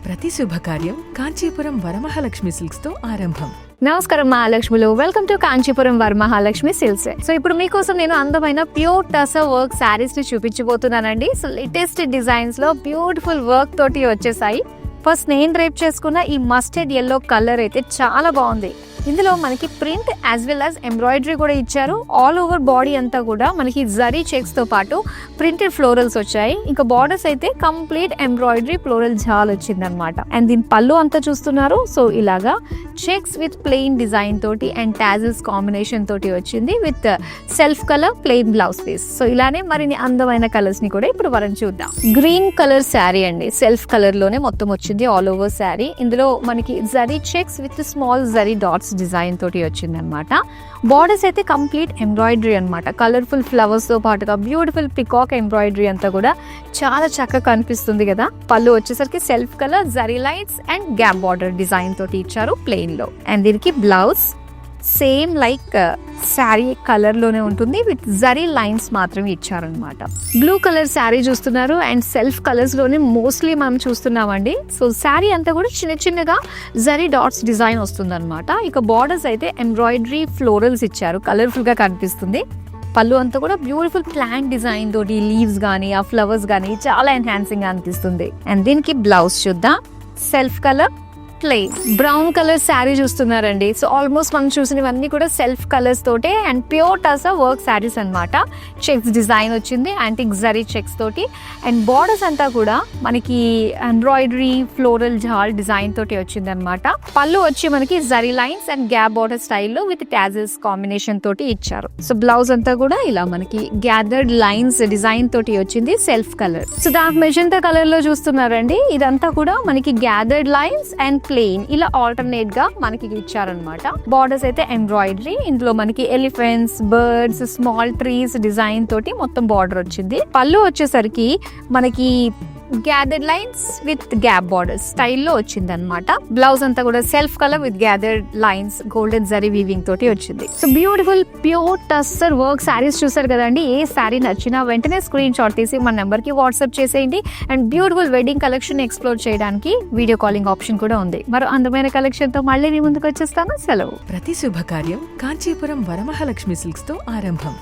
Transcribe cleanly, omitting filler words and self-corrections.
ప్రతి శుభకార్యం కాంచీపురం వరమహాలక్ష్మి సిల్క్స్ తో ఆరంభం. నమస్కారం మహాలక్ష్ములు, welcome to Kanchipuram Varamahalakshmi silks. So ఇప్పుడు మీకోసం నేను అందమైన ప్యూర్ టసర్ వర్క్ శారీస్ ని చూపించబోతున్నానండి. సో లేటెస్ట్ డిజైన్స్ లో బ్యూటిఫుల్ వర్క్ తోటి వచ్చేసాయి. ఫస్ట్ నేను డ్రైప్ చేసుకున్న ఈ మస్టర్డ్ ఎల్లో కలర్ అయితే చాలా బాగుంది. ఇందులో మనకి print as well as embroidery కూడా ఇచ్చారు. ఆల్ ఓవర్ బాడీ అంతా కూడా మనకి జరీ చెక్స్ తో పాటు ప్రింటెడ్ ఫ్లోరల్స్ వచ్చాయి. ఇంకా బార్డర్స్ అయితే కంప్లీట్ ఎంబ్రాయిడరీ ఫ్లోరల్ జాల్ వచ్చింది అనమాట. అండ్ దీని పళ్ళు అంతా చూస్తున్నారు. సో ఇలాగా చెక్స్ విత్ ప్లెయిన్ డిజైన్ తోటి అండ్ టాజిల్స్ కాంబినేషన్ తోటి వచ్చింది with self colour plain blouse piece. So ఇలానే మరిన్ని అందమైన కలర్స్ ని కూడా ఇప్పుడు మనం చూద్దాం. గ్రీన్ కలర్ శారీ అండి, సెల్ఫ్ కలర్ లోనే మొత్తం వచ్చింది ఆల్ ఓవర్ శారీ. ఇందులో మనకి zari checks with small zari dots design తోటి వచ్చింది అనమాట. బార్డర్స్ అయితే కంప్లీట్ ఎంబ్రాయిడరీ అనమాట. కలర్ఫుల్ ఫ్లవర్స్ తో పాటుగా బ్యూటిఫుల్ పికాక్ ఎంబ్రాయిడరీ అంతా కూడా చాలా చక్కగా కనిపిస్తుంది కదా. పళ్ళు వచ్చేసరికి self colour zari lines and gap border design తోటి ఇచ్చారు ప్లెయిన్ లో. అండ్ దీనికి blouse same like sari colour లోనే ఉంటుంది విత్ జరీ లైన్స్ మాత్రమే ఇచ్చారనమాట. బ్లూ కలర్ శారీ చూస్తున్నారు అండ్ సెల్ఫ్ కలర్స్ లోనే మోస్ట్లీ మనం చూస్తున్నామండి. సో శారీ అంతా కూడా చిన్న చిన్నగా జరీ డాట్స్ డిజైన్ వస్తుంది అనమాట. ఇక బార్డర్స్ అయితే ఎంబ్రాయిడరీ ఫ్లోరల్స్ ఇచ్చారు, కలర్ఫుల్ గా కనిపిస్తుంది. పళ్ళు అంతా కూడా బ్యూటిఫుల్ ప్లాంట్ డిజైన్ తోటి లీవ్స్ గానీ ఆ ఫ్లవర్స్ గానీ చాలా ఎన్హాన్సింగ్ గా అనిపిస్తుంది. అండ్ దీనికి బ్లౌజ్ చూద్దాం. Self colour plain brown colour sari చూస్తున్నారండి. సో ఆల్మోస్ట్ మనం చూసినవన్నీ కూడా సెల్ఫ్ కలర్స్ తోటే and pure tussar work saris అనమాట. చెక్స్ డిజైన్ వచ్చింది యాంటిక్ జరీ చెక్స్ తోటి. అండ్ బార్డర్స్ అంతా కూడా మనకి ఎంబ్రాయిడరీ ఫ్లోరల్ జాల్ డిజైన్ తోటి వచ్చింది అనమాట. పళ్ళు వచ్చి మనకి zari lines and gap border స్టైల్లో విత్ టాజిల్స్ కాంబినేషన్ తోటి ఇచ్చారు. సో బ్లౌజ్ అంతా కూడా ఇలా మనకి గ్యాదర్డ్ లైన్స్ డిజైన్ తోటి వచ్చింది self colour. So dark magenta colour లో చూస్తున్నారండి. ఇదంతా కూడా మనకి గ్యాదర్డ్ లైన్స్ అండ్ ప్లెయిన్ ఇలా ఆల్టర్నేట్ గా మనకి ఇచ్చారనమాట. బార్డర్స్ అయితే ఎంబ్రాయిడరీ. ఇందులో మనకి elephants, birds, small trees design తోటి మొత్తం బార్డర్ వచ్చింది. పళ్ళు వచ్చేసరికి మనకి gathered lines with gap borders స్టైల్లో వచ్చింది అనమాట. బ్లౌజ్ అంతా కూడా self colour with gathered lines golden zari weaving తోటి వచ్చింది. So beautiful pure tussar work saris చూసారు కదండి. ఏ శారీ నచ్చినా వెంటనే స్క్రీన్ షాట్ తీసి మన నెంబర్ కి వాట్సాప్ చేసేయండి. And beautiful wedding collection explore చేయడానికి వీడియో కాలింగ్ ఆప్షన్ కూడా ఉంది. మరో అందమైన కలెక్షన్ తో మళ్ళీ మీ ముందుకు వచ్చేస్తాను. సెలవు. ప్రతి శుభకార్యం కాంచీపురం వరమహాలక్ష్మి సిల్క్స్ తో ఆరంభం.